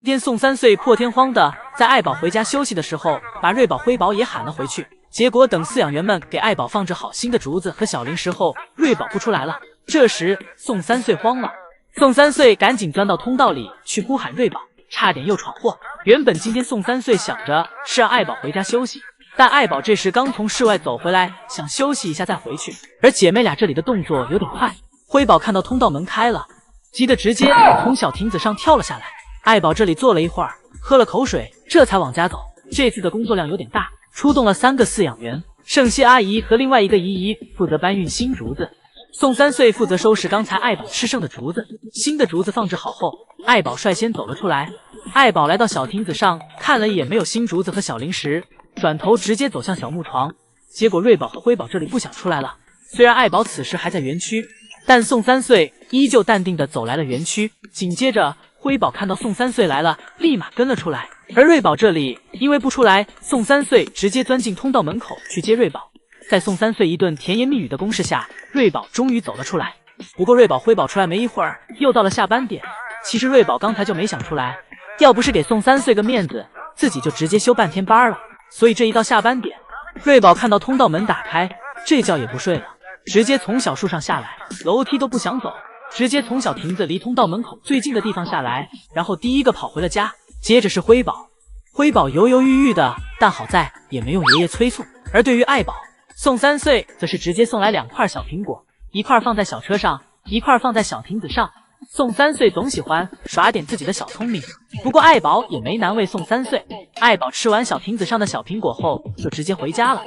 天宋三岁破天荒的在爱宝回家休息的时候，把瑞宝、辉宝也喊了回去。结果等饲养员们给爱宝放置好新的竹子和小零食后，瑞宝不出来了。这时宋三岁慌了，宋三岁赶紧钻到通道里去呼喊瑞宝，差点又闯祸。原本今天宋三岁想着是让爱宝回家休息，但爱宝这时刚从室外走回来，想休息一下再回去。而姐妹俩这里的动作有点快，辉宝看到通道门开了，急得直接从小亭子上跳了下来。爱宝这里坐了一会儿，喝了口水，这才往家走。这次的工作量有点大，出动了3个饲养员，盛熙阿姨和另外一个姨姨负责搬运新竹子，宋三岁负责收拾刚才爱宝吃剩的竹子。新的竹子放置好后，爱宝率先走了出来。爱宝来到小亭子上，看了一眼没有新竹子和小零食，转头直接走向小木床。结果瑞宝和辉宝这里不想出来了。虽然爱宝此时还在园区，但宋三岁依旧淡定地走来了园区。紧接着辉宝看到宋三岁来了，立马跟了出来。而瑞宝这里因为不出来，宋三岁直接钻进通道门口去接瑞宝。在宋三岁一顿甜言蜜语的攻势下，瑞宝终于走了出来。不过瑞宝、辉宝出来没一会儿，又到了下班点。其实瑞宝刚才就没想出来，要不是给宋三岁个面子，自己就直接休半天班了。所以这一到下班点，瑞宝看到通道门打开，这觉也不睡了，直接从小树上下来，楼梯都不想走，直接从小亭子离通道门口最近的地方下来，然后第一个跑回了家。接着是辉宝，辉宝犹犹豫豫的，但好在也没用爷爷催促。而对于爱宝，宋三岁则是直接送来2块小苹果，一块放在小车上，一块放在小亭子上。宋三岁总喜欢耍点自己的小聪明，不过爱宝也没难为宋三岁。爱宝吃完小亭子上的小苹果后，就直接回家了。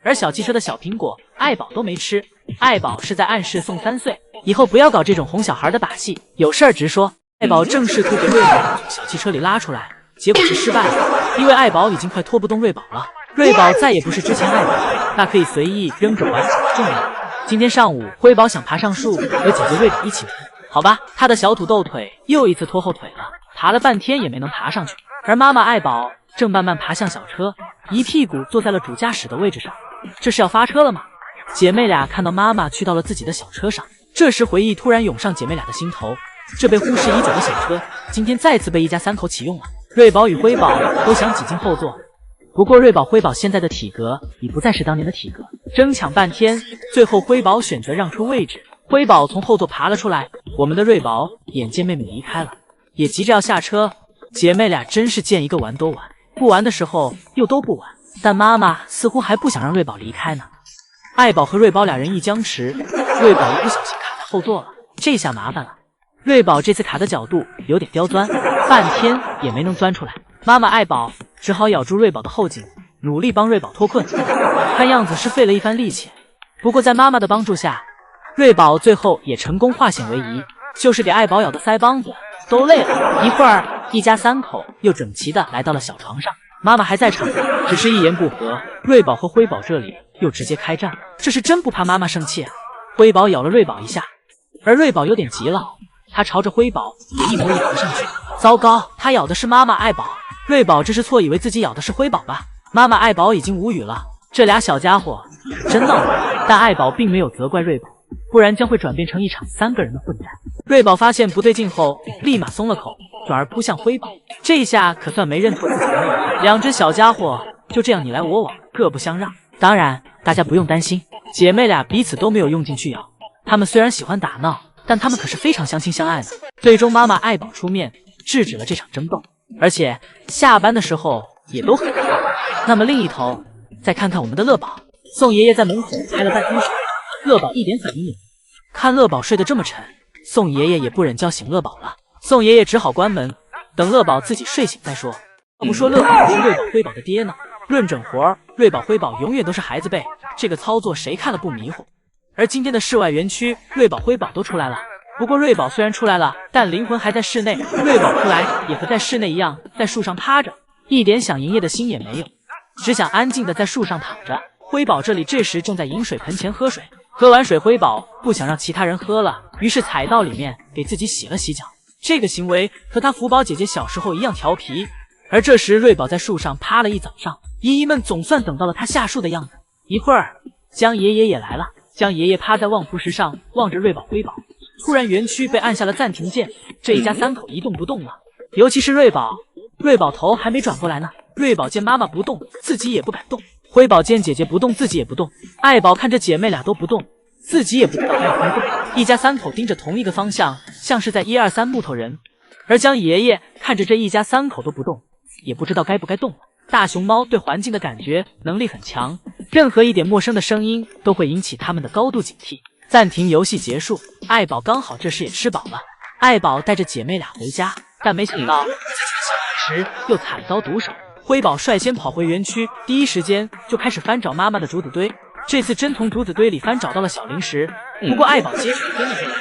而小汽车的小苹果，爱宝都没吃。爱宝是在暗示宋三岁，以后不要搞这种哄小孩的把戏，有事儿直说。爱宝正试图给瑞宝从小汽车里拉出来，结果是失败了，因为爱宝已经快拖不动瑞宝了。瑞宝再也不是之前爱宝，那可以随意扔着玩重了。今天上午，辉宝想爬上树和姐姐瑞宝一起玩，好吧，他的小土豆腿又一次拖后腿了，爬了半天也没能爬上去。而妈妈爱宝正慢慢爬向小车，一屁股坐在了主驾驶的位置上。这是要发车了吗？姐妹俩看到妈妈去到了自己的小车上，这时回忆突然涌上姐妹俩的心头。这被忽视已久的小车，今天再次被一家3口启用了。瑞宝与辉宝都想挤进后座，不过瑞宝、辉宝现在的体格已不再是当年的体格，争抢半天，最后辉宝选择让出位置。辉宝从后座爬了出来，我们的瑞宝眼见妹妹离开了，也急着要下车。姐妹俩真是见一个玩多玩，不玩的时候又都不玩，但妈妈似乎还不想让瑞宝离开呢。爱宝和瑞宝俩人一僵持，瑞宝一不小心卡在后座了，这下麻烦了。瑞宝这次卡的角度有点刁钻，半天也没能钻出来。妈妈爱宝只好咬住瑞宝的后颈，努力帮瑞宝脱困，看样子是费了一番力气。不过在妈妈的帮助下，瑞宝最后也成功化险为夷，就是给爱宝咬的腮帮子都累了。一会儿，一家3口又整齐的来到了小床上，妈妈还在场，只是一言不合，瑞宝和辉宝这里又直接开战，这是真不怕妈妈生气啊。辉宝咬了瑞宝一下，而瑞宝有点急了，他朝着辉宝也一口咬了上去。糟糕，他咬的是妈妈爱宝。瑞宝这是错以为自己咬的是辉宝吧？妈妈爱宝已经无语了，这俩小家伙真闹腾。但爱宝并没有责怪瑞宝，不然将会转变成一场3个人的混战。瑞宝发现不对劲后，立马松了口，转而扑向辉宝。这一下可算没认错自己的妹妹，两只小家伙就这样你来我往，各不相让。当然，大家不用担心，姐妹俩彼此都没有用劲去咬。她们虽然喜欢打闹，但她们可是非常相亲相爱的。最终，妈妈爱宝出面制止了这场争斗，而且下班的时候也都很快乐。那么另一头，再看看我们的乐宝，宋爷爷在门口拍了半天手，乐宝一点反应也没有。看乐宝睡得这么沉，宋爷爷也不忍叫醒乐宝了，宋爷爷只好关门，等乐宝自己睡醒再说。要不说乐宝是瑞宝、辉宝的爹呢？论整活，瑞宝、辉宝永远都是孩子辈，这个操作谁看了不迷糊？而今天的室外园区，瑞宝、辉宝都出来了。不过瑞宝虽然出来了，但灵魂还在室内。瑞宝出来也和在室内一样，在树上趴着，一点想营业的心也没有，只想安静的在树上躺着。辉宝这里这时正在饮水盆前喝水，喝完水，辉宝不想让其他人喝了，于是踩到里面给自己洗了洗脚。这个行为和他福宝姐姐小时候一样调皮。而这时瑞宝在树上趴了一早上，姨姨们总算等到了他下树的样子。一会儿，江爷爷也来了，江爷爷趴在望夫石上望着瑞宝、辉宝。突然园区被按下了暂停键，这一家3口一动不动了，尤其是瑞宝，瑞宝头还没转过来呢。瑞宝见妈妈不动，自己也不敢动。辉宝见姐姐不动，自己也不动。爱宝看着姐妹俩都不动，自己也不知道该不该动。一家三口盯着同一个方向，像是在1、2、3木头人。而江爷爷看着这一家三口都不动，也不知道该不该动了。大熊猫对环境的感觉能力很强，任何一点陌生的声音都会引起他们的高度警惕。暂停游戏结束，爱宝刚好这时也吃饱了。爱宝带着姐妹俩回家，但没想到自己的小零食又惨遭毒手。辉宝率先跑回园区，第一时间就开始翻找妈妈的竹子堆。这次真从竹子堆里翻找到了小零食，不过爱宝接着跟了回来。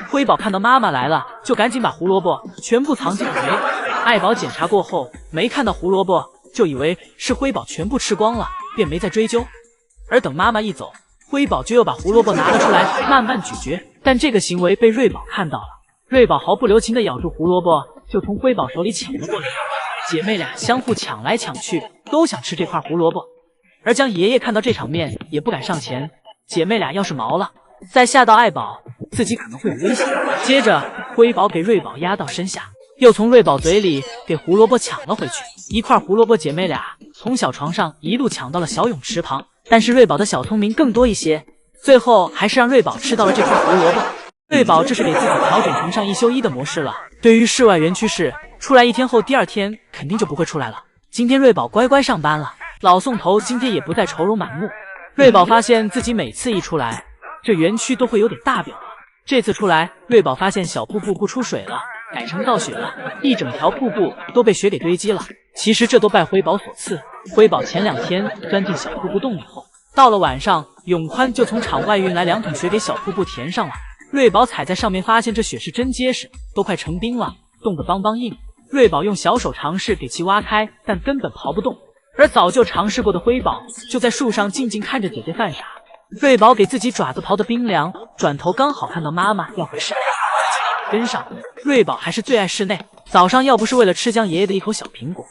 辉宝看到妈妈来了，就赶紧把胡萝卜全部藏进了嘴里。爱宝检查过后没看到胡萝卜，就以为是辉宝全部吃光了，便没再追究。而等妈妈一走，辉宝就又把胡萝卜拿了出来，慢慢咀嚼。但这个行为被瑞宝看到了，瑞宝毫不留情地咬住胡萝卜，就从辉宝手里抢了过来。姐妹俩相互抢来抢去，都想吃这块胡萝卜。而江爷爷看到这场面，也不敢上前。姐妹俩要是毛了，再吓到爱宝，自己可能会有危险。接着，辉宝给瑞宝压到身下，又从瑞宝嘴里给胡萝卜抢了回去。一块胡萝卜，姐妹俩从小床上一路抢到了小泳池旁。但是瑞宝的小聪明更多一些，最后还是让瑞宝吃到了这块胡萝卜。瑞宝这是给自己调整成上1休1的模式了。对于室外园区是出来1天后，第2天肯定就不会出来了。今天瑞宝乖乖上班了，老宋头今天也不再愁容满目。瑞宝发现自己每次一出来，这园区都会有点大变化。这次出来，瑞宝发现小瀑布不出水了，改成倒雪了，一整条瀑布都被雪给堆积了。其实这都拜辉宝所赐。辉宝前2天钻进小瀑布洞里后，到了晚上，永宽就从场外运来2桶雪给小瀑布填上了。瑞宝踩在上面，发现这雪是真结实，都快成冰了，冻得梆梆硬。瑞宝用小手尝试给其挖开，但根本刨不动。而早就尝试过的辉宝就在树上静静看着姐姐犯傻。瑞宝给自己爪子刨得冰凉，转头刚好看到妈妈要回室内，跟上。瑞宝还是最爱室内，早上要不是为了吃江爷爷的一口小苹果，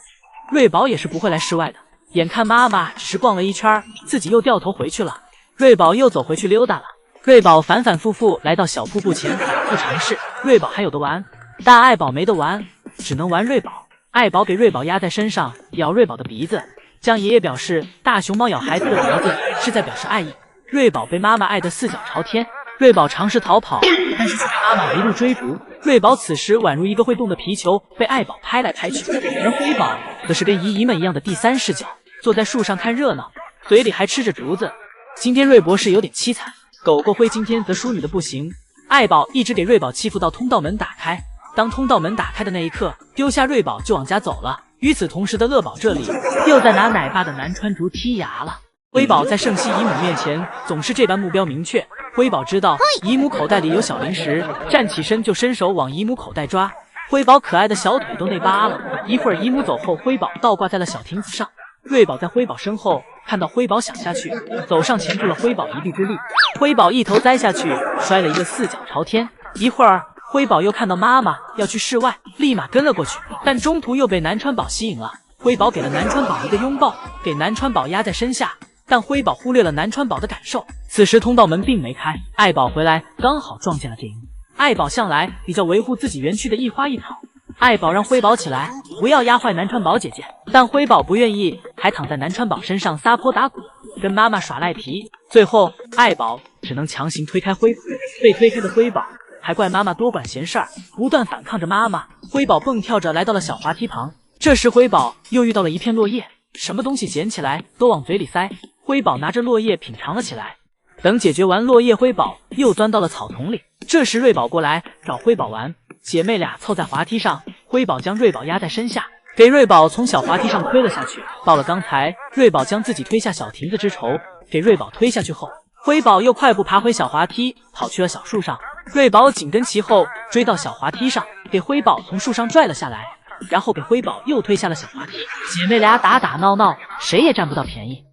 瑞宝也是不会来室外的。眼看妈妈只是逛了1圈，自己又掉头回去了，瑞宝又走回去溜达了。瑞宝反反复复来到小瀑布前，反复尝试。瑞宝还有的玩，但爱宝没得玩，只能玩瑞宝。爱宝给瑞宝压在身上，咬瑞宝的鼻子。江爷爷表示，大熊猫咬孩子的鼻子是在表示爱意。瑞宝被妈妈爱得4脚朝天。瑞宝尝试逃跑，但是被妈妈一路追逐。瑞宝此时宛如一个会动的皮球，被爱宝拍来拍去。而辉宝则是跟姨姨们一样的第3视角，坐在树上看热闹，嘴里还吃着竹子。今天瑞博士有点凄惨。狗狗灰今天则淑女的不行，爱宝一直给瑞宝欺负到通道门打开。当通道门打开的那一刻，丢下瑞宝就往家走了。与此同时的乐宝这里又在拿奶爸的南川竹剔牙了。辉宝在圣西姨母面前总是这般目标明确。辉宝知道姨母口袋里有小零食，站起身就伸手往姨母口袋抓。辉宝可爱的小腿都内八了。一会儿姨母走后，辉宝倒挂在了小亭子上。瑞宝在辉宝身后，看到辉宝想下去，走上前助了辉宝一臂之力。辉宝一头栽下去，摔了一个4脚朝天。一会儿，辉宝又看到妈妈要去室外，立马跟了过去，但中途又被南川宝吸引了。辉宝给了南川宝一个拥抱，给南川宝压在身下，但辉宝忽略了南川宝的感受。此时通道门并没开，爱宝回来刚好撞见了这一幕。爱宝向来比较维护自己园区的一花一草。爱宝让辉宝起来，不要压坏南川宝姐姐，但辉宝不愿意，还躺在南川宝身上撒泼打滚，跟妈妈耍赖皮。最后，爱宝只能强行推开辉宝，被推开的辉宝还怪妈妈多管闲事儿，不断反抗着妈妈。辉宝蹦跳着来到了小滑梯旁，这时辉宝又遇到了一片落叶，什么东西捡起来都往嘴里塞。辉宝拿着落叶品尝了起来。等解决完落叶，辉宝又钻到了草丛里。这时瑞宝过来找辉宝玩，姐妹俩凑在滑梯上，辉宝将瑞宝压在身下，给瑞宝从小滑梯上推了下去。到了刚才瑞宝将自己推下小亭子之仇，给瑞宝推下去后，辉宝又快步爬回小滑梯，跑去了小树上。瑞宝紧跟其后，追到小滑梯上，给辉宝从树上拽了下来，然后给辉宝又推下了小滑梯。姐妹俩打打闹闹，谁也占不到便宜。